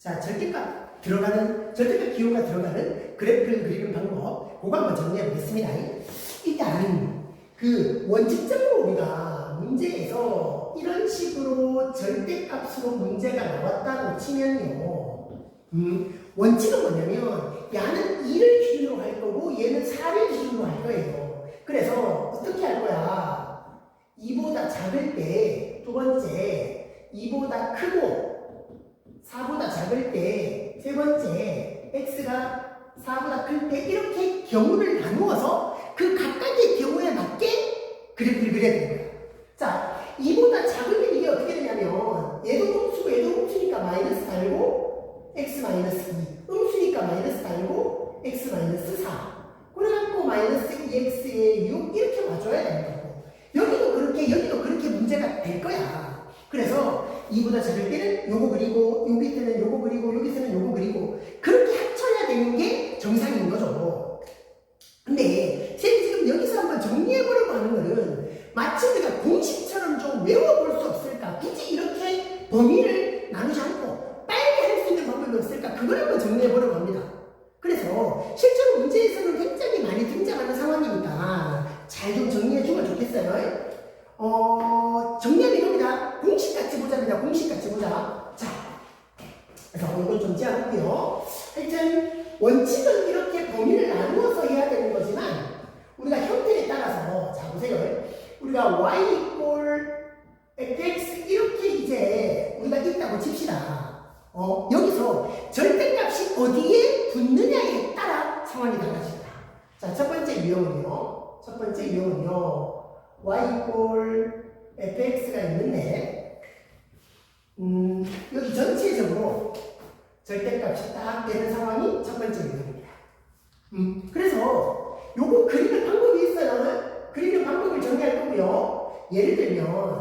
자, 절대값 기호가 들어가는 그래프를 그리는 방법, 그거 한번 정리해 보겠습니다. 일단, 원칙적으로 우리가 문제에서 이런 식으로 절대값으로 문제가 나왔다고 치면요. 원칙은 뭐냐면, 야는 2를 기준으로 할 거고, 얘는 4를 기준으로 할 거예요. 그래서 어떻게 할 거야? 2보다 작을 때, 두 번째, 2보다 크고, 4보다 작을 때, 세 번째, x가 4보다 클 때, 이렇게 경우를 나누어서 그 각각의 경우에 맞게 그래프를 그려야 되는 거야. 자, 2보다 작으면 이게 어떻게 되냐면, 얘도 음수고 얘도 음수니까 마이너스 달고, x 마이너스 2. 음수니까 마이너스 달고, x 마이너스 4. 그래갖고 마이너스 2x에 6 이렇게 와줘야 되는 거고. 여기도 그렇게 문제가 될 거야. 그래서 2보다 작을 때는 요거 그리고, 여기 때는 요거 그리고, 여기서는 요거 그리고, 그렇게 합쳐야 되는 게 정상인 거죠. 근데, 지금 여기서 한번 정리해보려고 하는 거는, 마치 우리가 공식처럼 좀 외워볼 수 없을까? 굳이 이렇게 범위를 나누지 않고, 빨리 할 수 있는 방법이 없을까? 그걸 한번 정리해보려고 합니다. 그래서, 실제로 문제에서는 굉장히 많이 등장하는 상황이니까, 잘 좀 정리해주면 좋겠어요. 정리하면 이겁니다. 공식같이 보자입니다. 공식같이 보자. 자, 그래서 이건 좀 지어볼게요. 하여튼, 원칙은 이렇게 범위를 나누어서 해야 되는 거지만, 우리가 형태에 따라서, 자, 보세요. 우리가 y 이꼴 fx 이렇게 이제 우리가 있다고 칩시다. 여기서 절대값이 어디에 붙느냐에 따라 상황이 달라집니다. 자, 첫 번째 유형은요. y 이꼴 fx가 있는데, 여기 전체적으로 절대값이 딱 되는 상황이 첫 번째 유형입니다. 그래서 요거 그리는 방법이 있어요. 그리는 방법을 정리할 거고요. 예를 들면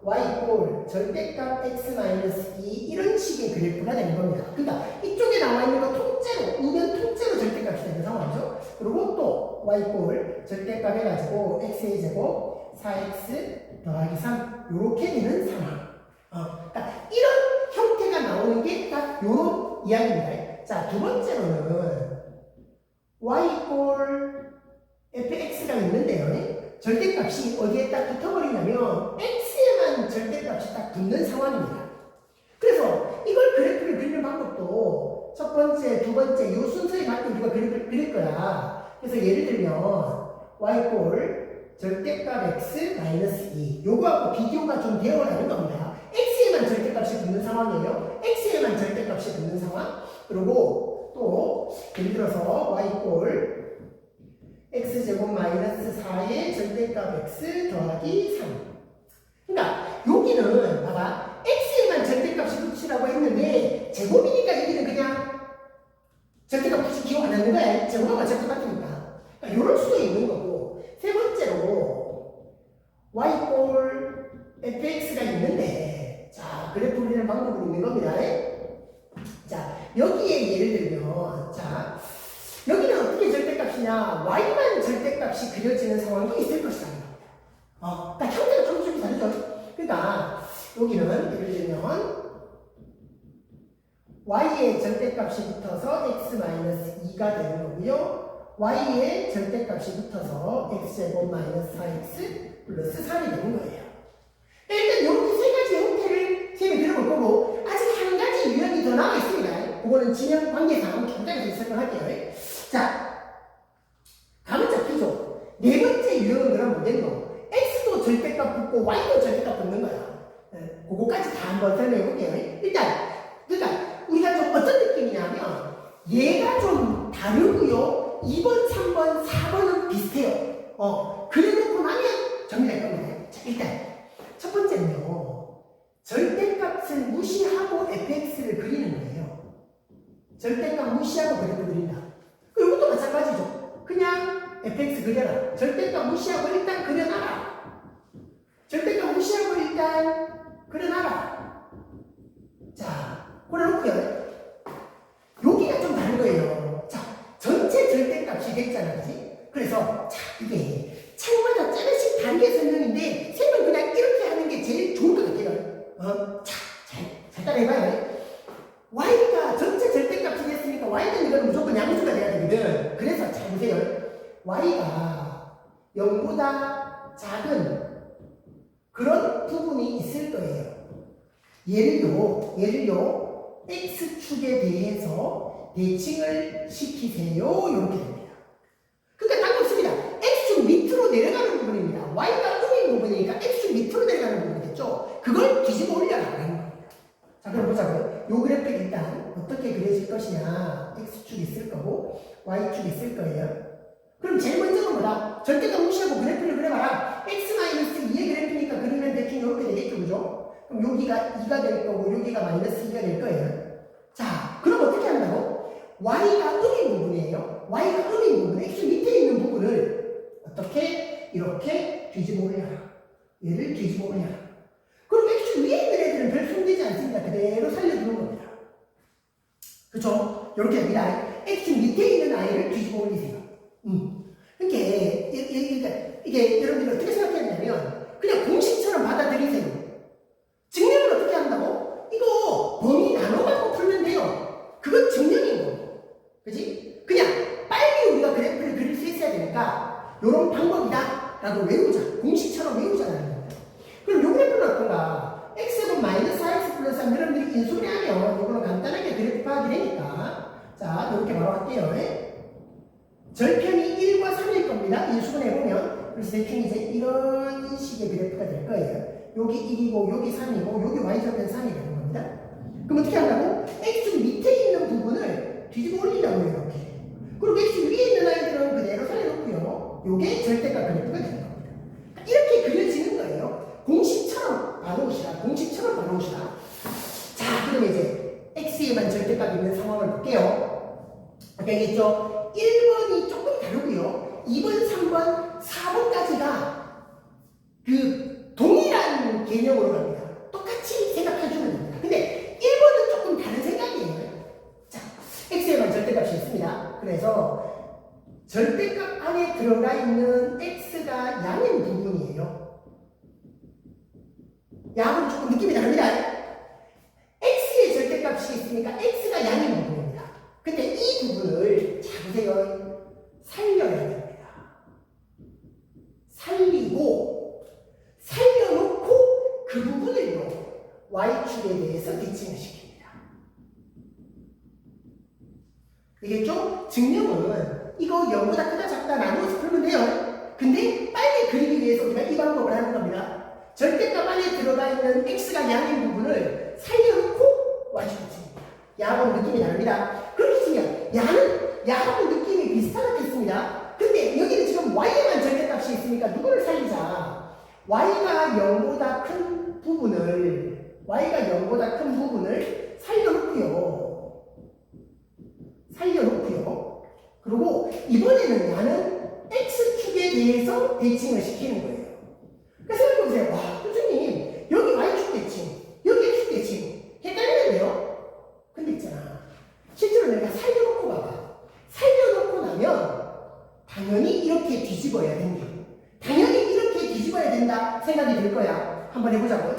y 이꼴 절대값 x 마이너스 2 이런 식의 그래프가 되는 겁니다. 그러니까 이쪽에 나와 있는 거 통째로, 우변 통째로 절대값이 되는 상황이죠. 그리고 또 y 이꼴 절대값 해가지고 x의 제곱 4x 더하기 3 이렇게 되는 상황. 그러니까 이런 형태가 나오는 게 딱 요런 이야기입니다. 자, 두 번째로는 y 이꼴 fx가 있는데요. 절대값이 어디에 딱 붙어버리냐면 x에만 절대값이 딱 붙는 상황입니다. 그래서 이걸 그래프를 그리는 방법도 첫 번째, 두 번째 요 순서에 맞게 우리가 그래프를 그릴 거야. 그래서 예를 들면 y 절대값 x 마이너스 2 요거하고 비교가 좀 되어가는 겁니다. x에만 절대값이 붙는 상황이에요. x에만 절대값이 붙는 상황. 그리고 또 예를 들어서 y x제곱 마이너스 4의 절대값 x 더하기 3. 그러니까 여기는 봐봐. x에만 절대값이 붙이라고 했는데 제곱이니까 여기는 그냥 절대값 붙이 기억 안 하는 거야. 제곱하고 절대 같으니까. 그러니까 이럴 수도 있는 거고. 세 번째로 y fx가 있는데, 자, 그래프 그리는 방법으로 있는 겁니다. 자, 여기에 예를 들면, 자, 여기는 어떻게 절대값이냐? y만 절대값이 그려지는 상황도 있을 것이다. 그러니까 형태가 조금씩 다르죠. 그러니까 여기는 예를 들면 y의 절대값이 붙어서 x-2가 되는 거고요. y의 절대값이 붙어서 x제곱 마이너스 4x 플러스 3이 되는 거예요. 일단 이렇게 세 가지 형태를 쌤이 그려볼 거고, 아직 한 가지 유형이 더 남아 있습니다. 그거는 진행 관계상 경장에서 설명할게요. 자, 다음 잡히죠. 네 번째 유형은 그럼 뭐겠노? x도 절대값 붙고 y도 절대값 붙는 거야. 그거까지 다 한번 설명해 볼게요. 일단, 그러니까 우리가 좀 어떤 느낌이냐면, 얘가 좀 다르고요. 2번, 3번, 4번은 비슷해요. 그래놓고 나면 정리할 겁니다. 자, 일단 첫 번째는요. 절대값을 무시하고 fx를 그리는 거예요. 절대값 무시하고 그래프 그린다. 이것도 마찬가지죠. 그냥 fx 그려라. 절대값 무시하고 일단 그려놔라. 절대값 무시하고 일단 그려놔라. 자, 그래놓고요. 여기가 좀 다른 거예요. 자, 전체 절대값이 됐잖아, 그지? 그래서, 자, 이게 창마다 조금씩 다르게 설명인데, 쌤은 그냥 이렇게 하는 게 제일 좋을 것 같아요. 자, 잘 따라해봐요. y가 0보다 작은 그런 부분이 있을 거예요. 예를요, x축에 대해서 대칭을 시키세요. 이렇게 됩니다. 그러니까 딴 거 없습니다. x축 밑으로 내려가는 부분입니다. y가 음인 부분이니까 x축 밑으로 내려가는 부분이겠죠. 그걸 뒤집어 올려라 하는 겁니다. 자, 그럼 보자고요. 요 그래프 일단 어떻게 그려질 것이냐. x축이 있을 거고 y축이 있을 거예요. 그럼 제일 먼저는 뭐다? 절대값 무시하고 그래프를 그려봐라. x-2의 그래프니까 그리면 대충 이렇게 되겠죠, 그죠? 그럼 여기가 2가 될 거고 여기가 -2가 될 거예요. 자, 그럼 어떻게 한다고? y가 음인 부분이에요. y가 음인 부분, x 밑에 있는 부분을 어떻게? 이렇게 뒤집어 올려라. 얘를 뒤집어 올려라. 그럼 x 위에 있는 애들은 별 손대지 않습니다. 그대로 살려두는 겁니다. 그쵸? 이렇게 됩니다. x 밑에 있는 아이를 뒤집어 올리세요. 이게 여러분들이 어떻게 생각해야 되냐면 그냥 공식처럼 받아들이세요. 증명을 어떻게 한다고? 이거 범위 나눠갖고 풀면 돼요. 그건 증명인 거고. 그지? 그냥 빨리 우리가 그래프를 그릴 수 있어야 되니까 요런 방법이다 라고 외우자. 공식처럼 외우자라는 거예요. 그럼 요 그래프는 어떤가? x는 -4x 플러스 3 여러분들이 인수분해 하면 이거는 간단하게 그래프 파악이 되니까 자, 이렇게 바로 할게요. 절편이 1과 3일 겁니다. 인수분해 해보면. 그래서 대충 이제 이런 식의 그래프가 될 거예요. 여기 1이고, 여기 3이고, 여기 y절편 3이 되는 겁니다. 그럼 어떻게 한다고? x 밑에 있는 부분을 뒤집어 올리려고 해요, 이렇게. 그리고 x 위에 있는 아이들은 그대로 살려놓고요. 요게 절대값 그래프가 되는 겁니다. 이렇게 그려지는 거예요. 공식처럼 봐놓으시라. 공식처럼 봐놓으시라. 자, 그럼 이제 x에만 절대값이 있는 상황을 볼게요. 아까 얘기했죠? 1번이 조금 다르고요. 2번, 3번, 4번까지가 그 동일한 개념으로 갑니다. 똑같이 생각해주면 됩니다. 근데 1번은 조금 다른 생각이에요. 자, x에만 절대값이 있습니다. 그래서 절대값 안에 들어가 있는 x가 양인 부분이에요. 양은 조금 느낌이 다릅니다. x의 절대값이 있으니까 x가 양인 부분입니다. 근데 이 부분을 자 보세요. 살려야 됩니다. 살려놓고 그 부분을요 y축에 대해서 대칭을 시킵니다. 이겠죠? 증명은 이거 0보다 크다 작다 나누어서 풀면 돼요. 근데 빨리 그리기 위해서 우리가 이 방법을 하는 겁니다. 절대값 안에 들어가 있는 x가 양인 부분을 살려놓고 y축에 칩니다. 야하고 느낌이 다릅니다. 그렇게 치면 야하고 느낌이 비슷하게 있습니다. 근데 여기는 지금 y에만 절대값이 있으니까 누구를 살리자? y가 0보다 큰 부분을 살려놓고요. 그리고 이번에는 야는 x축에 대해서 대칭을 시키는 거예요. 그러니까 생각해보세요. 와, 교수님 여기 y축 대칭, 여기 x축 대칭 헷갈리는데요? 근데 있잖아. 실제로 내가 살려놓고 봐봐. 살려놓고 나면 당연히 이렇게 뒤집어야 된다. 당연히 이렇게 뒤집어야 된다 생각이 들 거야. 한번 해보자고요.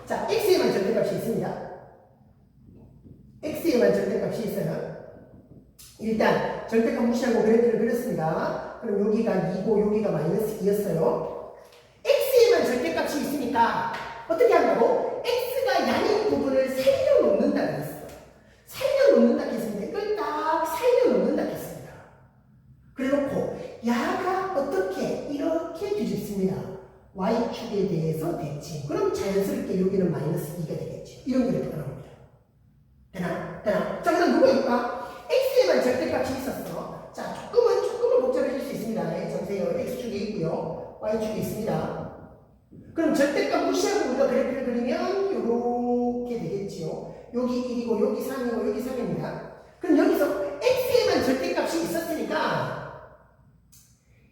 자, x에만 절대값이 있습니다. x에만 절대값이 있어요. 일단 절대값 무시하고 그래프를 그렸습니다. 그럼 여기가 2고 여기가 -2였어요. x에만 절대값이 있으니까 어떻게 한다고? x가 양인 부분을 살려놓는다 그랬어요. 살려놓는다 했습니다. 이걸 딱 살려놓는다 했습니다. 그래놓고 야가 어떻게 이렇게 뒤집습니다. y축에 대해서 대칭. 그럼 자연스럽게 여기는 -2가 되겠죠. 이런 그래프가 나옵니다. 되나? 자, 그다음 누가 있을까? x에만 절대값이 있었어. 자, 조금은 복잡해질 수 있습니다. 보세요. x축이 있고요. y축이 있습니다. 그럼 절대값 무시하고 우리가 그래프를 그리면 이렇게 되겠지요. 여기 1이고 여기 3이고 여기 3입니다. 그럼 여기서 x에만 절대값이 있었으니까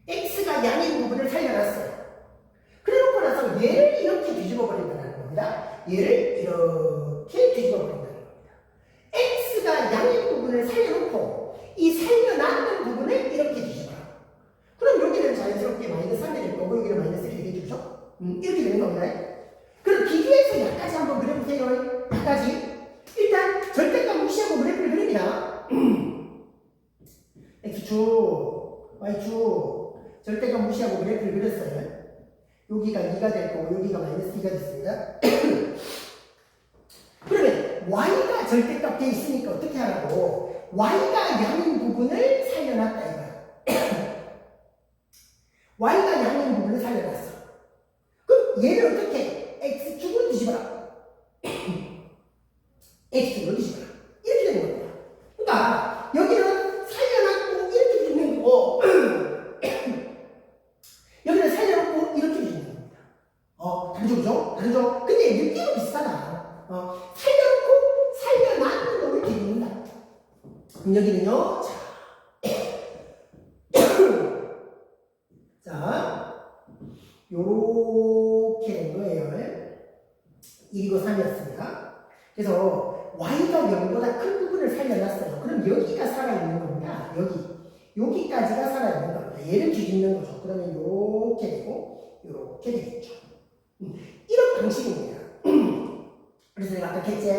x가 양인 부분을 살려놨어요. 그래놓고 나서 얘를 이렇게 뒤집어 버린다는 겁니다. 얘를 이렇게 뒤집어 버린다는 겁니다. x가 양인 부분을 살려놓고 이 살려놨는 부분을 이렇게 뒤집어요. 그럼 여기는 자연스럽게 -3이 될 거고 여기는 -1이 되겠죠? 이렇게 되는 겁니다. 그럼 비교해서 약까지 한번 그려보세요. 약까지. 일단 절대값 무시하고 그래프를 그립니다. x축, y축, 절대값 무시하고 그래프를 그렸어요. 여기가 2가 될 거고 여기가 마이너스 2가 됐습니다. 그러면 y가 절대값 돼 있으니까 어떻게 하라고? y가 양인 부분을 살려놨다 이거야. y가 양인 부분을 살려놨어. 그럼 얘를 어떻게? x축으로 뒤집어라. x축으로 뒤집어라. 이렇게 되는 겁니다. 그러니까 여기는 살려놨고 이렇게 뒤집는 거고 여기는 살려놓고 이렇게 뒤집는 겁니다. 다르죠, 그죠? 다르죠? 근데 느낌은 비슷하다. 살려놓고 살려놨는 놈을 뒤집는다. 그럼 여기는요, 자, 요렇게 된 거예요. 1이고 3이었습니다. 그래서 y가 0보다 큰 부분을 살려놨어요. 그럼 여기가 살아있는 겁니다. 여기까지가 살아있는 겁니다. 얘를 뒤집는 거죠. 그러면 요렇게 되고 요렇게 되겠죠. 이런 방식입니다. 그래서 내가 아까 했지?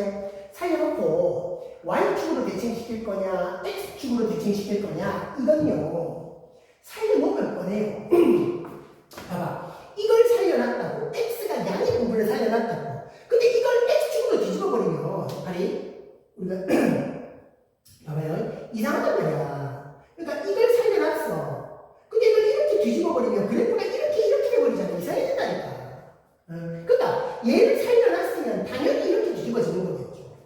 살려놓고 y축으로 대칭시킬 거냐 x축으로 대칭시킬 거냐 이건요 살려놓으면 뻔해요. 봐봐, 이걸 살려놨다고 x가 양의 부분을 살려놨다고. 근데 이걸 x축으로 뒤집어버리면 우리가 봐봐요, 이상하단 말이야. 그러니까 이걸 살려놨어. 근데 이걸 이렇게 뒤집어버리면 그래프가 이렇게 돼버리잖아. 이상해진다니까. 그러니까 얘를 살려놨으면 당연히 이렇게 뒤집어지는 거겠죠.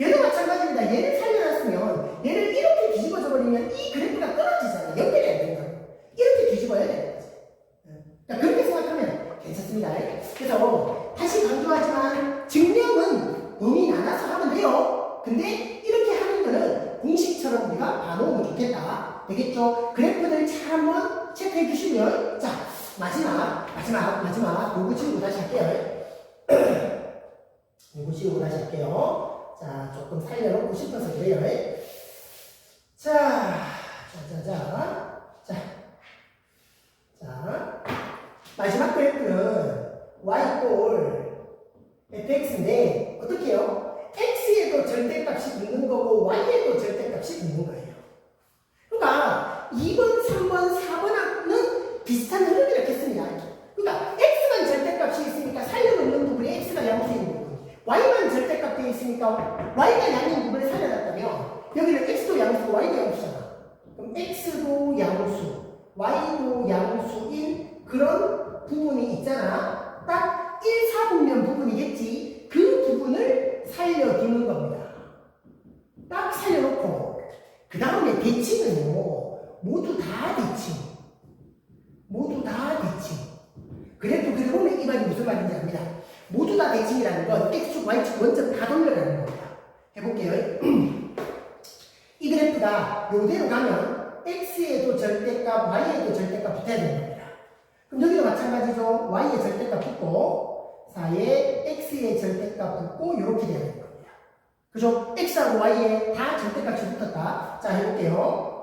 얘도 마찬가지입니다. 얘를 살려놨으면 얘를 이렇게 뒤집어져 버리면 이 그래프가 끊어지잖아. 연결이 안 되는 거예요. 이렇게 뒤집어야 되는 거지. 그러니까 그렇게 생각하면 괜찮습니다. 그래서 다시 강조하지만 증명은 범위 나눠서 하면 돼요. 근데 이렇게 하는 거는 공식처럼 우리가 봐놓으면 좋겠다. 되겠죠? 그래프들 잘 한번 체크해 주시면, 자, 마지막 요거 지우고 다시 할게요. 요거 지우고 다시 할게요. 자, 조금 살려놓고 싶어서 그래요. 자, 마지막 그래프는 y fx인데 어떻게 해요? x에도 절대값이 붙는 거고 y에도 절대값이 붙는 거예요. 그러니까 2번, 3번, 4번하고는 비슷한 흐름이 이렇겠습니다. 그러니까 x만 절대값이 있으니까 살려놓는 부분에 x가 양수인 부분, y만 절대값 되어 있으니까 y가 양인 부분을 살려놨다면 여기는 x도 양수고 y도 양수잖아. 그럼 x도 양수, y도 양수인 그런 부분이 있잖아. 딱 1, 4분면 부분이겠지. 그 부분을 살려두는 겁니다. 딱 살려놓고 그 다음에 대칭은요 모두 다 대칭. 그래프 그려보면 이 말이 무슨 말인지 압니다. 모두 다 대칭이라는 건 x축, y축 원점 다 돌려가는 겁니다. 해볼게요. 이 그래프가 요대로 가면 x에도 절대값, y에도 절대값 붙어야 되는 겁니다. 그럼 여기도 마찬가지죠. y의 절대값 붙고 4에 x의 절대값 붙고 이렇게 되는 겁니다. 그죠? x하고 y에 다 절대값이 붙었다. 자, 해볼게요.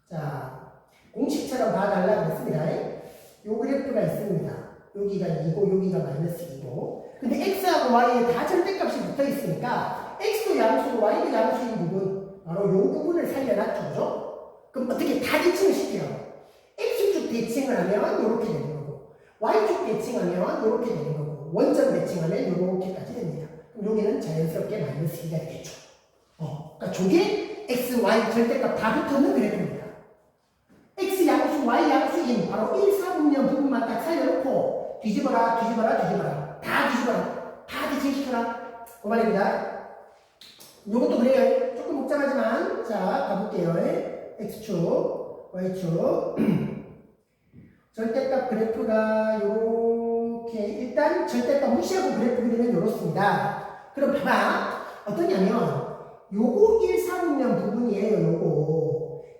자, 공식처럼 봐달라고 했습니다. 요 그래프가 있습니다. 여기가 2고 여기가 마이너스 2고. 근데 x하고 y에 다 절대값이 붙어 있으니까 x도 양수고 y도 양수인 부분, 바로 요 부분을 살려놨죠. 그죠? 그럼 어떻게 다 대칭을 시켜요? x축 대칭을 하면 이렇게 되는 거고, y축 대칭하면 이렇게 되는 거고, 원점 대칭하면 이렇게까지 됩니다. 그럼 여기는 자연스럽게 마이너스 2가 되겠죠. 그러니까 저게 x, y 절대값 다 붙어있는 그래프입니다. x 양수, y 양수인 바로 1, 4분면 부분만 딱 살려놓고 뒤집어라. 다 뒤집어라. 다 대칭시켜라. 그 말입니다. 요것도 그래요. 조금 복잡하지만 자, 가볼게요. x축, y축 절대값 그래프가 요렇게 일단 절대값 무시하고 그래프 그리면 요렇습니다. 그럼 봐봐. 어떠냐면 요거 1, 4분면 부분이에요.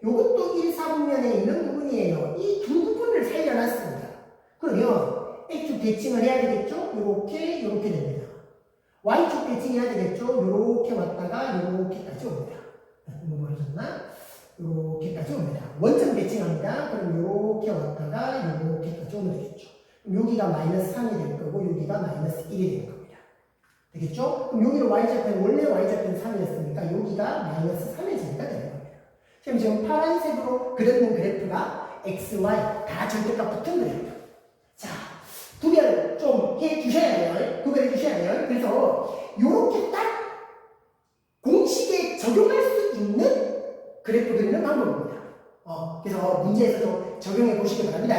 요것도 1, 4분면에 있는 부분이에요. 이 두 부분을 살려놨습니다. 그러면 x축 대칭을 해야 되겠죠? 요렇게 됩니다. y축 대칭해야 되겠죠? 요렇게 왔다가 요렇게까지 옵니다. 뭐 보여줬나? 요렇게까지 옵니다. 원점 대칭합니다. 그럼 요렇게 왔다가 요렇게까지 오면 되겠죠. 그럼 여기가 마이너스 3이 될 거고 여기가 마이너스 1이 될 겁니다. 되겠죠? 그럼 여기로 y좌표는 원래 y좌표는 3이었으니까 여기가 마이너스 3의 제곱가 되는 겁니다. 지금 파란색으로 그려놓은 그래프가 x, y 다 절대값 붙은 그래프. 자, 구별 좀 해 주셔야 해요. 구별해 주셔야 해요. 그래서 요렇게 딱 공식에 적용할 수 있는 그래프 그리는 방법입니다. 그래서 문제에서 좀 적용해 보시기 바랍니다.